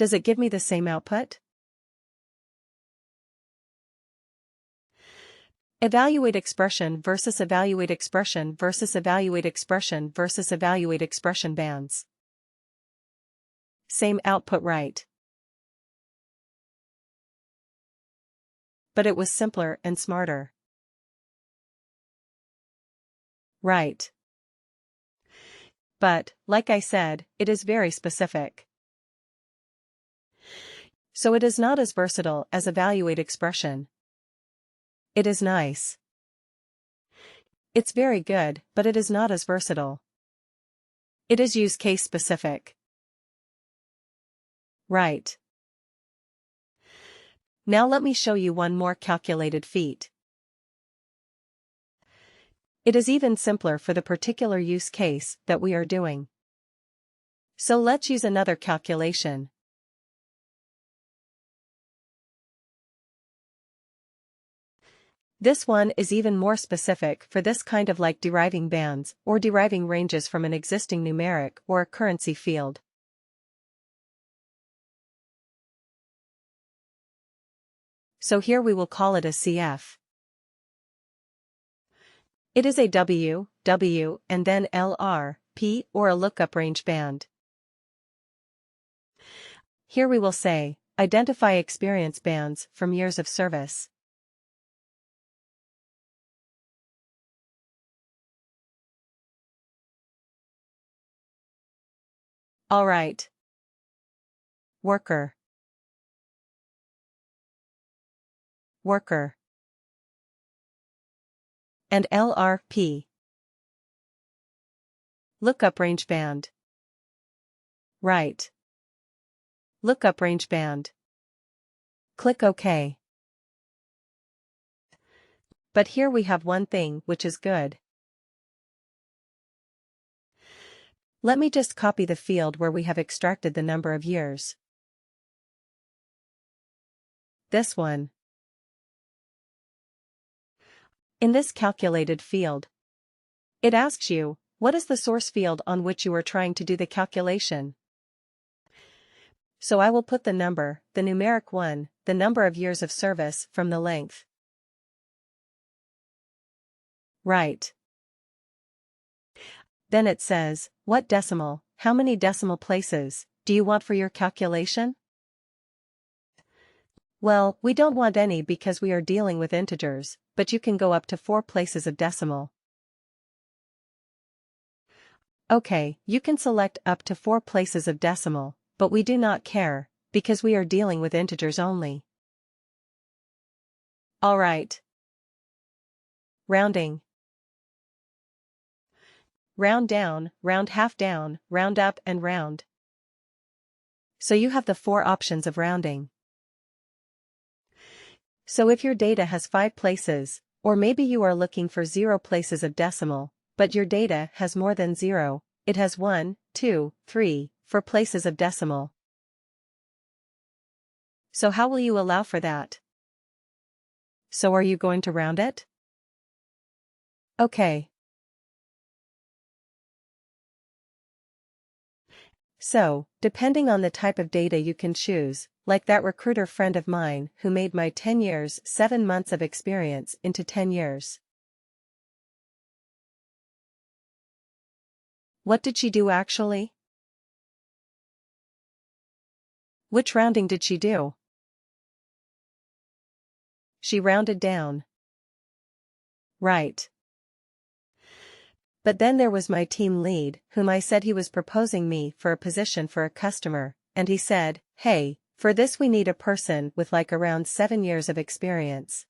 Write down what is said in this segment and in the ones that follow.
Does it give me the same output? Evaluate expression versus evaluate expression versus evaluate expression versus evaluate expression bands. Same output, right? But it was simpler and smarter. Right. But, like I said, it is very specific. So it is not as versatile as evaluate expression. It is nice. It's very good, but it is not as versatile. It is use case specific. Right. Now let me show you one more calculated feat. It is even simpler for the particular use case that we are doing. So let's use another calculation. This one is even more specific for this kind of like deriving bands or deriving ranges from an existing numeric or a currency field. So here we will call it a CF. It is a W, W, and then LR, P, or a lookup range band. Here we will say, identify experience bands from years of service. Alright. Worker. Worker. And LRP. Lookup range band. Right. Lookup range band. Click OK. But here we have one thing which is good. Let me just copy the field where we have extracted the number of years. This one. In this calculated field, it asks you, what is the source field on which you are trying to do the calculation? So I will put the number, the numeric one, the number of years of service from the length. Right. Then it says, what decimal, how many decimal places, do you want for your calculation? Well, we don't want any because we are dealing with integers, but you can go up to 4 places of decimal. Okay, you can select up to 4 places of decimal, but we do not care, because we are dealing with integers only. Alright. Rounding. Round down, round half down, round up and round. So you have the 4 options of rounding. So if your data has 5 places, or maybe you are looking for 0 places of decimal, but your data has more than 0, it has 1, 2, 3, 4 places of decimal. So how will you allow for that? So are you going to round it? Okay. So, depending on the type of data you can choose, like that recruiter friend of mine who made my 10 years 7 months of experience into 10 years. What did she do actually? Which rounding did she do? She rounded down. Right. But then there was my team lead, whom I said he was proposing me for a position for a customer, and he said, hey, for this we need a person with like around 7 years of experience.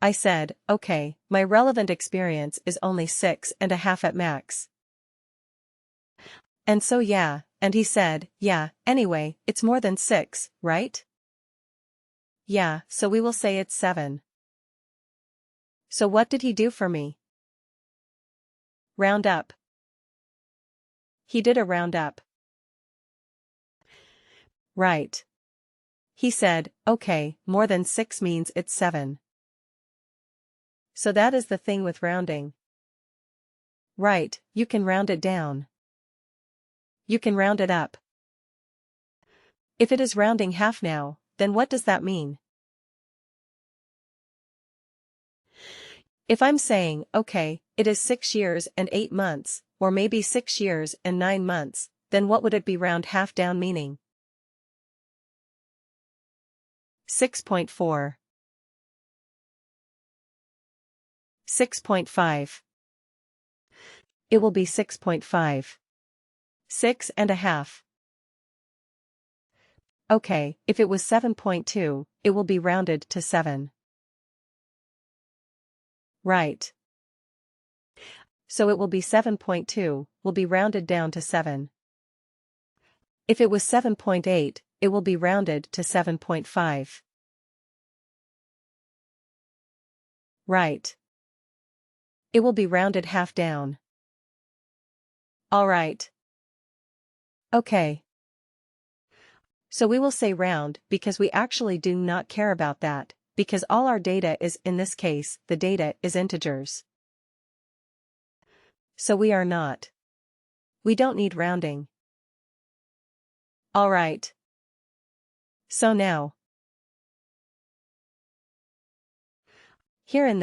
I said, okay, my relevant experience is only 6.5 at max. And so yeah, and he said, yeah, anyway, it's more than 6, right? Yeah, so we will say it's 7. So what did he do for me? Round up. He did a round up. Right. He said, okay, more than 6 means it's 7. So that is the thing with rounding. Right, you can round it down. you can round it up. If it is rounding half now, then what does that mean? If I'm saying, okay, it is 6 years and 8 months, or maybe 6 years and 9 months, then what would it be round half down meaning? 6.4. 6.5. It will be 6.5. 6.5. Okay, if it was 7.2, it will be rounded to 7. Right. So it will be 7.2, will be rounded down to 7. If it was 7.8, it will be rounded to 7.5. Right. It will be rounded half down. Alright. Okay. So we will say round because we actually do not care about that, because all our data is, in this case, the data is integers. So we are not. We don't need rounding. Alright. So now, here in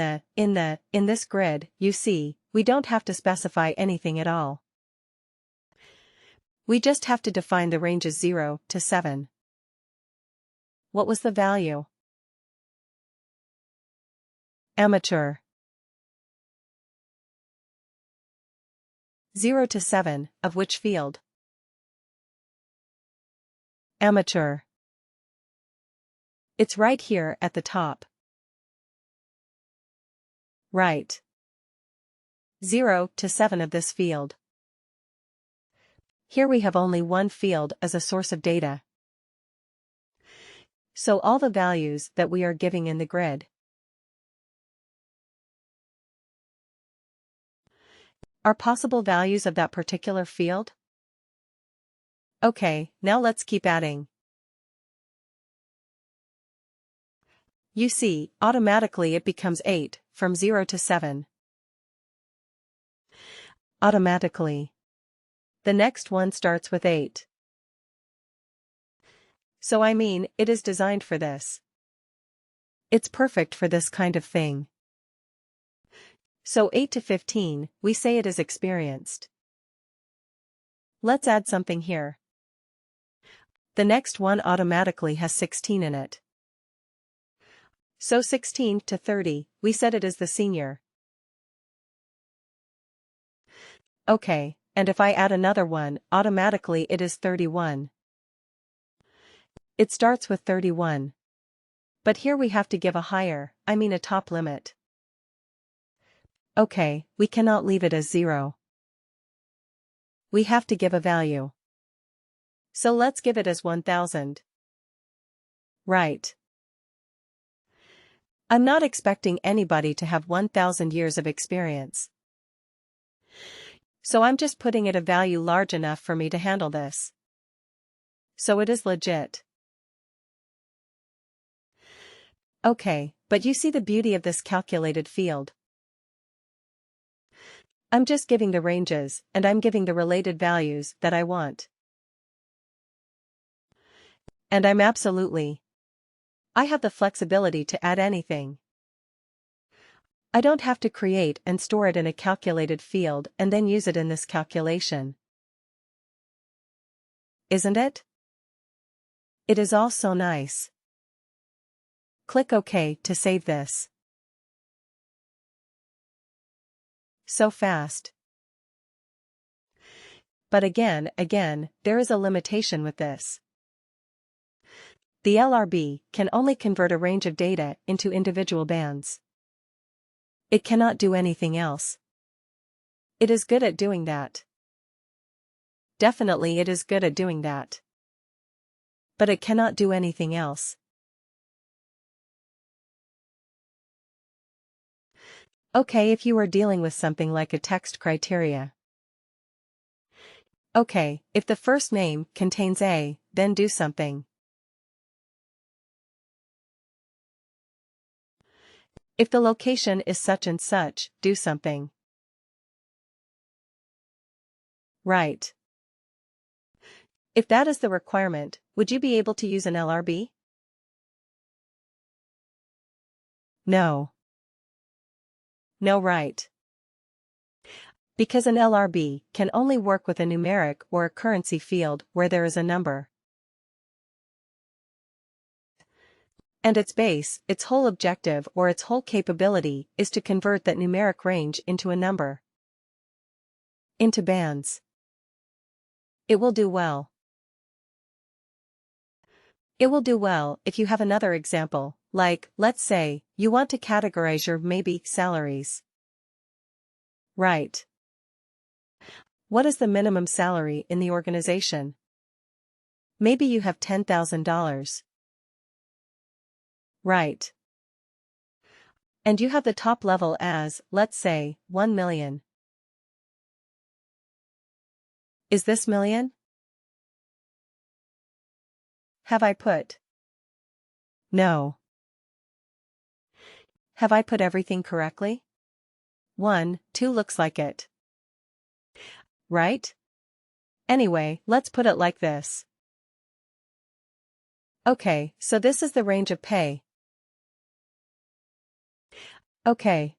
this grid, you see, we don't have to specify anything at all. We just have to define the ranges 0 to 7. What was the value? Amateur. 0 to 7, of which field? Amateur. It's right here at the top. Right. 0 to 7 of this field. Here we have only one field as a source of data. So all the values that we are giving in the grid are possible values of that particular field? Okay, now let's keep adding. You see, automatically it becomes 8, from 0 to 7. Automatically. The next one starts with 8. So I mean, it is designed for this. It's perfect for this kind of thing. So 8 to 15, we say it is experienced. Let's add something here. The next one automatically has 16 in it. So 16 to 30, we said it is the senior. Okay, and if I add another one, automatically it is 31. It starts with 31. But here we have to give a higher, a top limit. Okay, we cannot leave it as 0. We have to give a value. So let's give it as 1000. Right. I'm not expecting anybody to have 1000 years of experience. So I'm just putting it a value large enough for me to handle this. So it is legit. Okay, but you see the beauty of this calculated field. I'm just giving the ranges, and I'm giving the related values that I want. And I have the flexibility to add anything. I don't have to create and store it in a calculated field and then use it in this calculation. Isn't it? It is all so nice. Click OK to save this. So fast. But again, there is a limitation with this. The LRB can only convert a range of data into individual bands. It cannot do anything else. It is good at doing that. Definitely it is good at doing that. But it cannot do anything else. Okay, if you are dealing with something like a text criteria. Okay, if the first name contains A, then do something. If the location is such and such, do something. Right. If that is the requirement, would you be able to use an LRB? No. No, right. Because an LRB can only work with a numeric or a currency field where there is a number. And its base, its whole objective or its whole capability is to convert that numeric range into a number. Into bands. It will do well. It will do well if you have another example, like, let's say, you want to categorize your maybe salaries. Right. What is the minimum salary in the organization? Maybe you have $10,000. Right. And you have the top level as, let's say, 1 million. Is this million? Have I put? No. Have I put everything correctly? 1, 2 looks like it. Right? Anyway, let's put it like this. Okay, so this is the range of pay. Okay.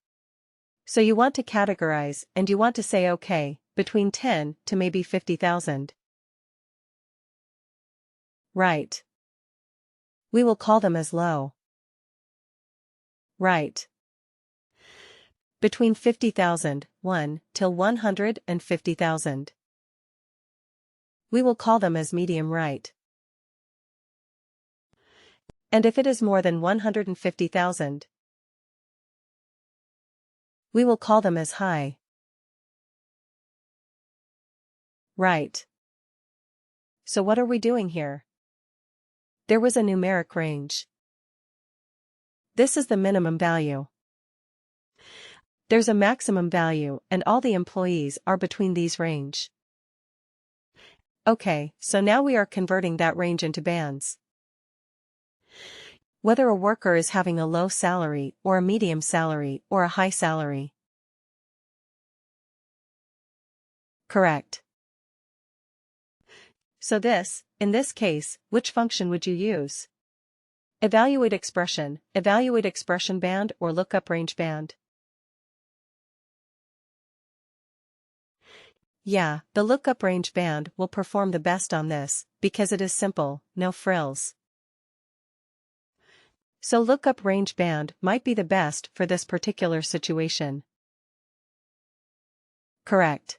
So you want to categorize and you want to say okay, between 10 to maybe 50,000. Right. We will call them as low. Right. Between 50,000, 1, till 150,000. We will call them as medium, right. And if it is more than 150,000, we will call them as high. Right. So what are we doing here? There was a numeric range. This is the minimum value. There's a maximum value and all the employees are between these range. Okay, so now we are converting that range into bands. Whether a worker is having a low salary or a medium salary or a high salary. Correct. So in this case, which function would you use? Evaluate expression band or lookup range band? Yeah, the lookup range band will perform the best on this, because it is simple, no frills. So lookup range band might be the best for this particular situation. Correct.